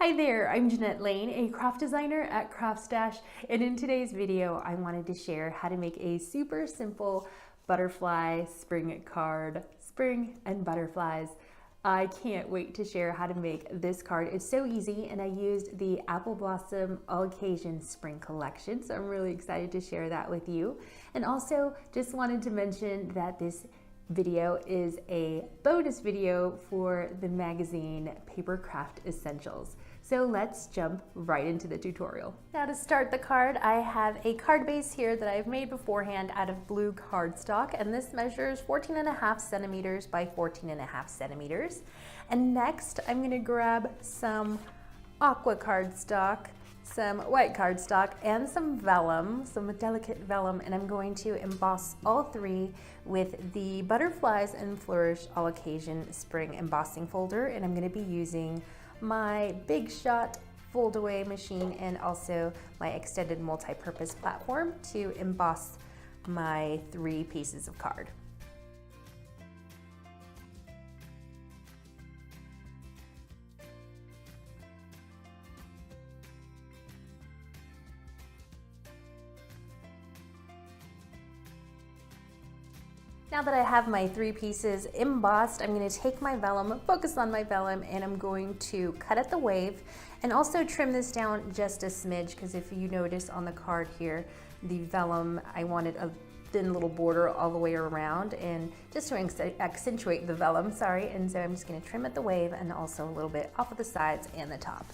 Hi there, I'm Janette Lane, a craft designer at CraftStash, and in today's video I wanted to share how to make a super simple butterfly spring card. Spring and butterflies. I can't wait to share how to make this card. It's so easy, and I used the Apple Blossom All Occasion Spring Collection, so I'm really excited to share that with you. And also just wanted to mention that this video is a bonus video for the magazine Papercraft Essentials. So let's jump right into the tutorial. Now to start the card, I have a card base here that I've made beforehand out of blue cardstock, and this measures 14.5 centimeters by 14.5 centimeters. And next, I'm gonna grab some aqua cardstock, some white cardstock, and some vellum, some delicate vellum, and I'm going to emboss all three with the Butterflies Flourish All Occasion Spring Embossing Folder, and I'm going to be using my Big Shot fold away machine and also my extended multi-purpose platform to emboss my three pieces of card. Now that I have my three pieces embossed, I'm going to take my vellum, focus on my vellum, and I'm going to cut at the wave and also trim this down just a smidge, because if you notice on the card here, the vellum, I wanted a thin little border all the way around, and just to accentuate the vellum, and so I'm just going to trim at the wave and also a little bit off of the sides and the top.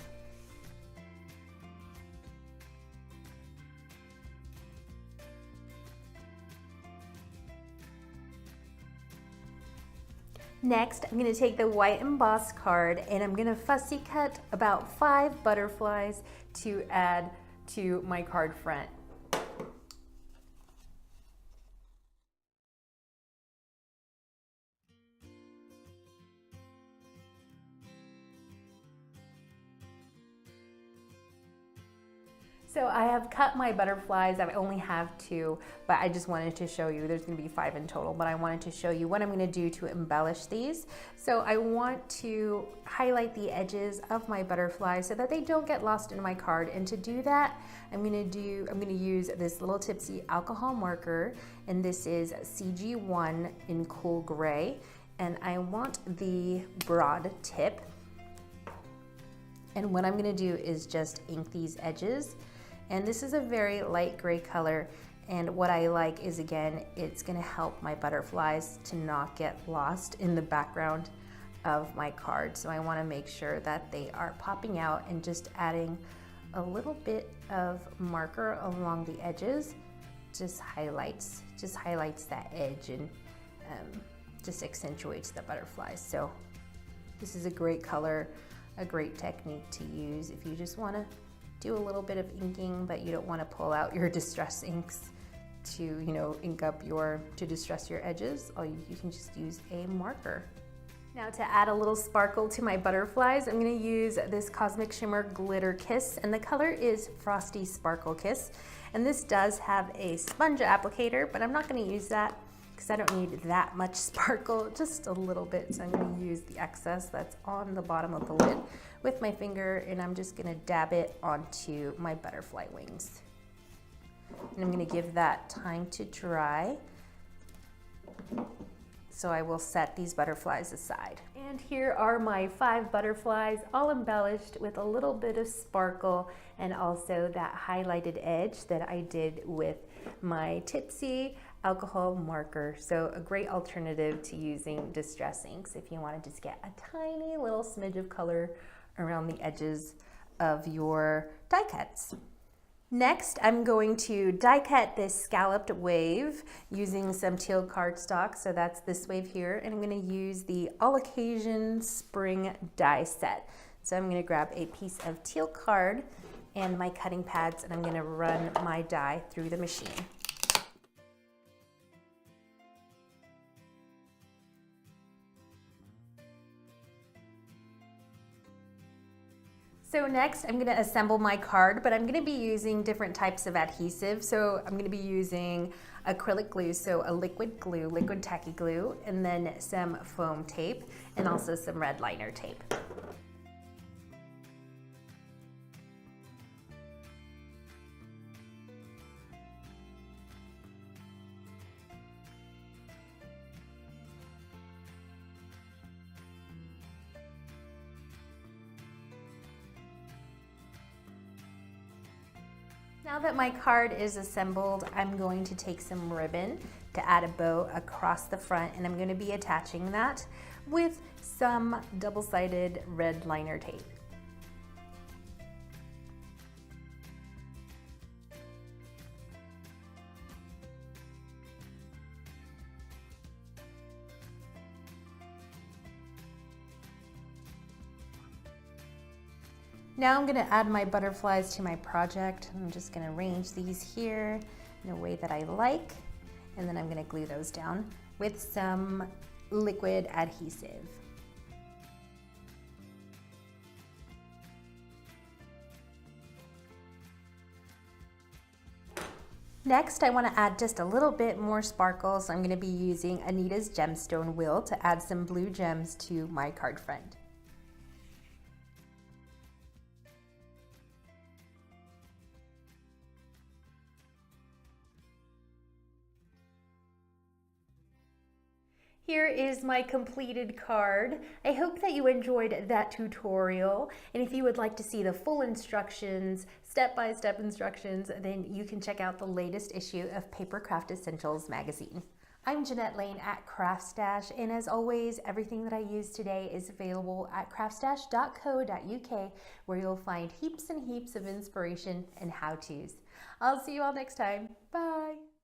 Next, I'm going to take the white embossed card and I'm going to fussy cut about 5 butterflies to add to my card front. So I have cut my butterflies. I only have 2, but I just wanted to show you. There's going to be 5 in total, but I wanted to show you what I'm going to do to embellish these. So I want to highlight the edges of my butterflies so that they don't get lost in my card. And to do that, I'm going to use this little Tipsy alcohol marker, and this is CG1 in cool gray. And I want the broad tip. And what I'm going to do is just ink these edges. And this is a very light gray color, and what I like is, again, it's going to help my butterflies to not get lost in the background of my card. So I want to make sure that they are popping out, and just adding a little bit of marker along the edges just highlights that edge, and just accentuates the butterflies. So this is a great color, a great technique to use if you just want to do a little bit of inking, but you don't want to pull out your distress inks to, ink up to distress your edges. You can just use a marker. Now to add a little sparkle to my butterflies, I'm going to use this Cosmic Shimmer Glitter Kiss, and the color is Frosty Sparkle Kiss. And this does have a sponge applicator, but I'm not going to use that because I don't need that much sparkle, just a little bit. So I'm going to use the excess that's on the bottom of the lid with my finger, and I'm just going to dab it onto my butterfly wings. And I'm going to give that time to dry. So I will set these butterflies aside. And here are my 5 butterflies, all embellished with a little bit of sparkle and also that highlighted edge that I did with my Tipsy alcohol marker. So a great alternative to using distress inks if you want to just get a tiny little smidge of color around the edges of your die cuts. Next, I'm going to die cut this scalloped wave using some teal cardstock. So that's this wave here, and I'm going to use the All Occasion Spring die set. So I'm going to grab a piece of teal card and my cutting pads, and I'm going to run my die through the machine. So next I'm going to assemble my card, but I'm going to be using different types of adhesive. So I'm going to be using acrylic glue, so a liquid glue, liquid tacky glue, and then some foam tape, and also some red liner tape. Now that my card is assembled, I'm going to take some ribbon to add a bow across the front, and I'm going to be attaching that with some double-sided red liner tape. Now I'm going to add my butterflies to my project. I'm just going to arrange these here in a way that I like, and then I'm going to glue those down with some liquid adhesive. Next, I want to add just a little bit more sparkle, so I'm going to be using Anita's gemstone wheel to add some blue gems to my card front. Here is my completed card. I hope that you enjoyed that tutorial, and if you would like to see the full instructions, step-by-step instructions, then you can check out the latest issue of Papercraft Essentials magazine. I'm Janette Lane at CraftStash, and as always, everything that I used today is available at craftstash.co.uk, where you'll find heaps and heaps of inspiration and how-tos. I'll see you all next time. Bye!